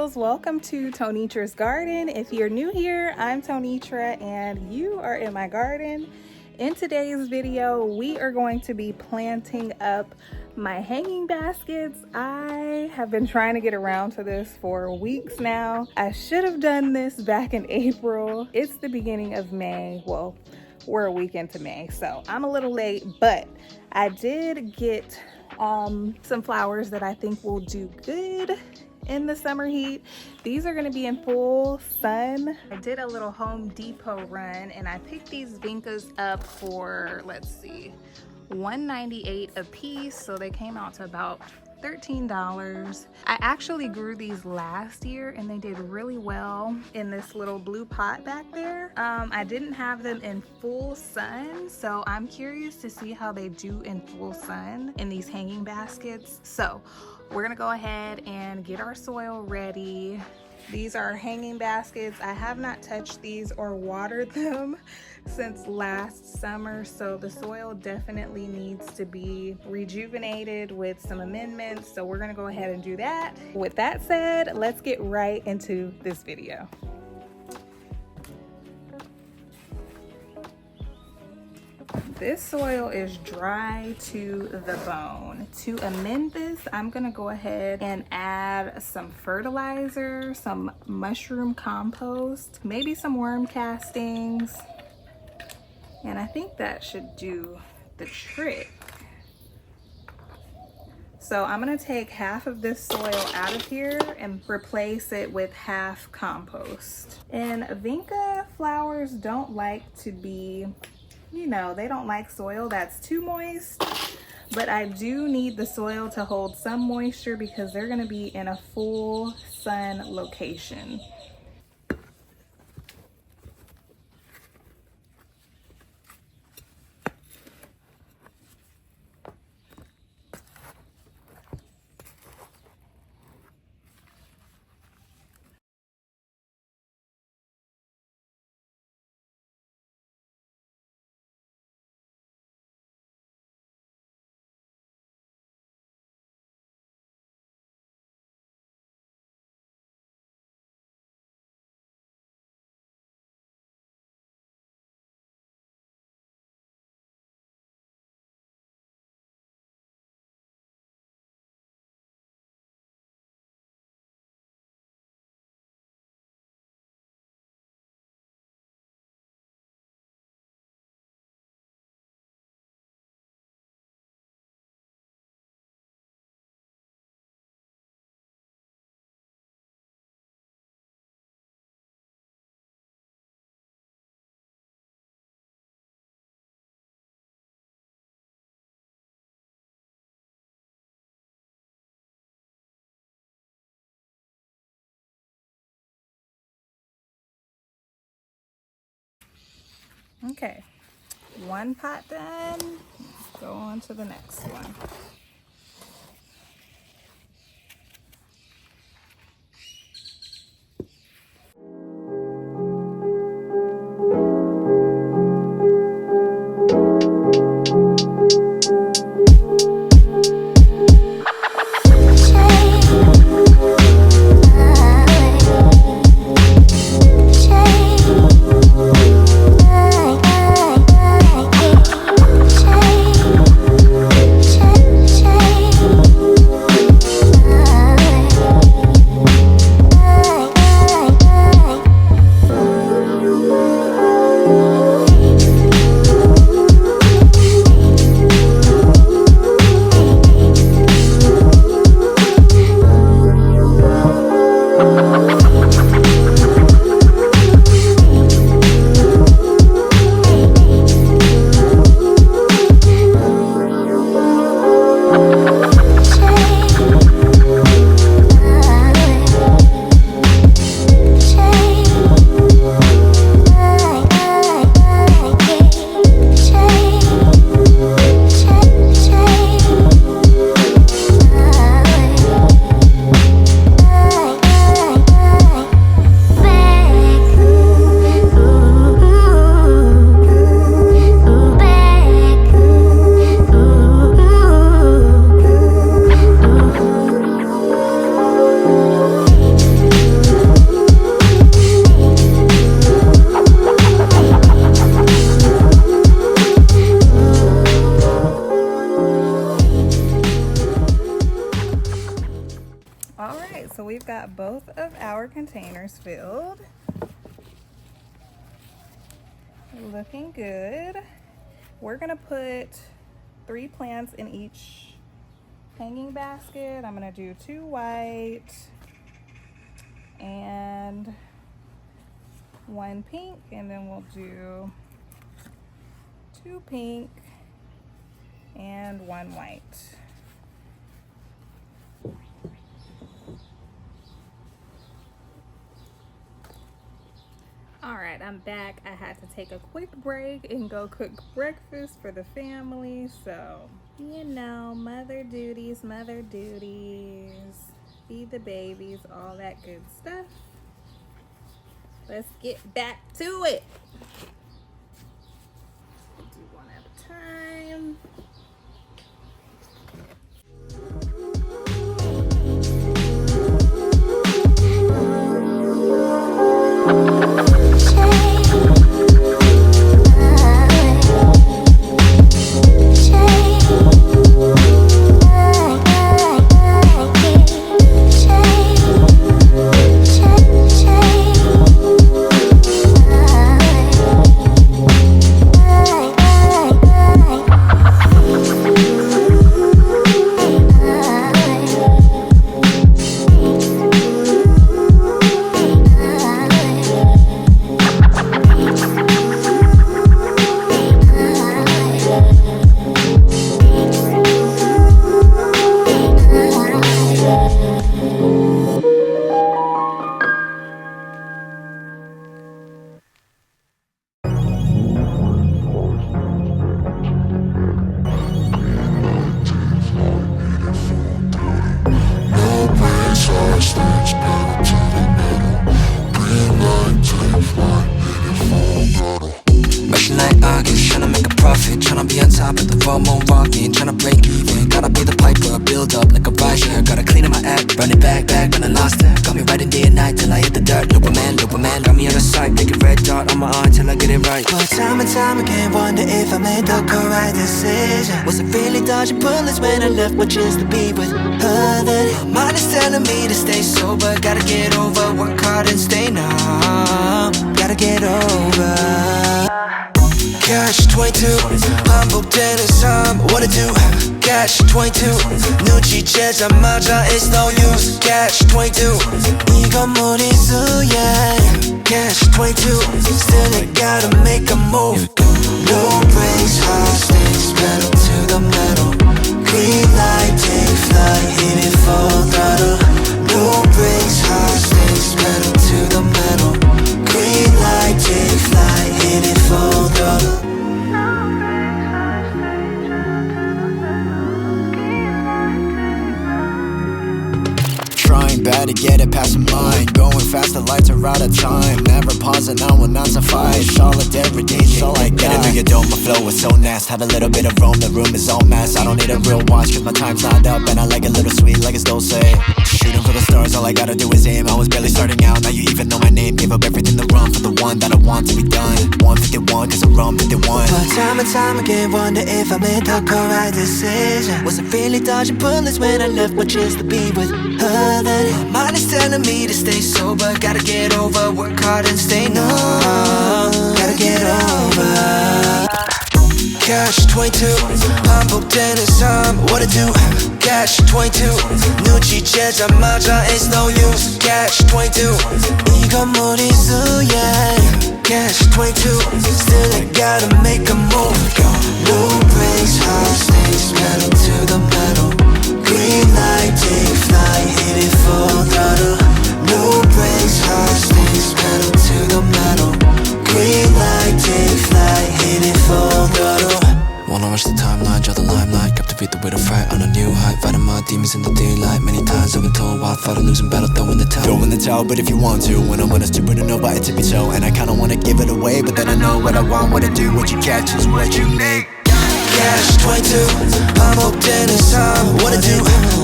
girls, welcome to Tonetra's Garden. If you're new here, I'm Tonetra and you are in my garden. In today's video, we are going to be planting up my hanging baskets. I have been trying to get around to this for weeks now. I should have done this back in April. It's the beginning of May. Well, we're a week into May, so I'm a little late, but I did get some flowers that I think will do good in the summer heat. These are going to be in full sun. I did a little Home Depot run and I picked these Vincas up for, let's see, $1.98 a piece, so they came out to about $13. I actually grew these last year and they did really well in this little blue pot back there. I didn't have them in full sun, so I'm curious to see how they do in full sun in these hanging baskets. So we're gonna go ahead and get our soil ready. These are hanging baskets. I have not touched these or watered them since last summer, so the soil definitely needs to be rejuvenated with some amendments. So we're gonna go ahead and do that. With that said, let's get right into this video. This soil is dry to the bone. To amend this, I'm gonna go ahead and add some fertilizer, some mushroom compost, maybe some worm castings, and I think that should do the trick. So I'm gonna take half of this soil out of here and replace it with half compost. And Vinca flowers don't like to be, they don't like soil that's too moist, but I do need the soil to hold some moisture because they're gonna be in a full sun location. Okay, one pot done, go on to the next one. we've got both of our containers filled. Looking good. We're gonna put 3 plants in each hanging basket. I'm gonna do 2 white and 1 pink, and then we'll do 2 pink and 1 white. All right, I'm back. I had to take a quick break and go cook breakfast for the family. So, you know, mother duties, feed the babies, all that good stuff. Let's get back to it. Do one at a time. Tryna be on top of the world, more rocking. Tryna break even, gotta be the piper. Build up like a rideshare, gotta clean up my act. Run it back, when I lost it. Got me riding day and night till I hit the dirt. Loop a man, got me out of sight. Make a red dot on my eye till I get it right. But time and time again, wonder if I made the correct decision. Was it really dodging bullets when I left my chance to be with her? Then my mind is telling me to stay sober. Gotta get over, work hard and stay numb. Gotta get over. Catch 22 반복되는 삶 What to do Catch 22 눈치채자마자 It's no use Catch 22 이건 무리수야 Catch 22 Still I gotta make a move No brakes, hostage Pedal to the metal Green light, take flight Hit it full throttle No brakes, hostage Pedal to the metal Green light, take flight Hit it full throttle Trying bad to get it past my mind Going fast, the lights are out of time Never pausing, now when not to fight Solidarity, so like that Get into your dome, my flow is so nasty Have a little bit of room, the room is all mass I don't need a real watch, cause my time's lined up And I like a little sweet, like it's dulce Shooting for the stars, all I gotta do is aim I was barely starting out, now you even know my name Gave up everything to run for the one that I want to be done 151, cause I run 51 But time and time again, wonder if I made the correct decision Was it really dodging bullets when I left my chance to be with her? Then my mind is telling me to stay sober Gotta get over, work hard and stay numb Gotta get over Catch 22 반복되는 삶 What to do Catch 22 눈치채자마자 It's no use Catch 22 이건 무리수야 Catch 22 Still I gotta make a move No brakes, hostage Pedal to the metal Green light, take flight Hit it full throttle No brakes, hostage Pedal to the metal Green light, take flight Hit it full throttle Wanna rush the timeline, draw the limelight Captivate the way to fight on a new height Fighting my demons in the daylight Many times I've been told why I fought a losing battle Throwing the towel, but if you want to When I'm stupid to know about it to be so And I kinda wanna give it away But then I know what I want, what I do What you catch is what you make Catch 22 반복되는 삶 What to do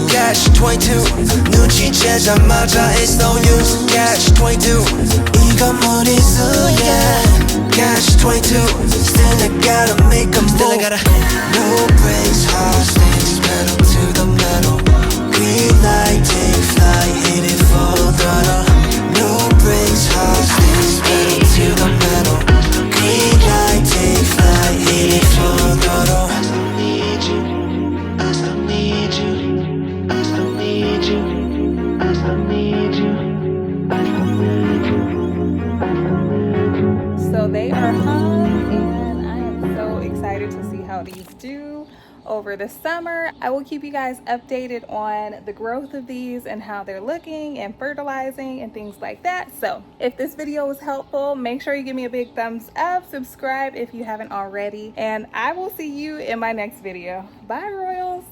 Catch 22 눈치채자마자 It's no use Catch 22 이건 무리수야 Catch 22 Still I gotta make a move Still I gotta No brakes, hostage Pedal to the metal Green light, take flight Hit it for how these do over the summer. I will keep you guys updated on the growth of these and how they're looking and fertilizing and things like that. So if this video was helpful, make sure you give me a big thumbs up, subscribe if you haven't already, and I will see you in my next video. Bye, Royals.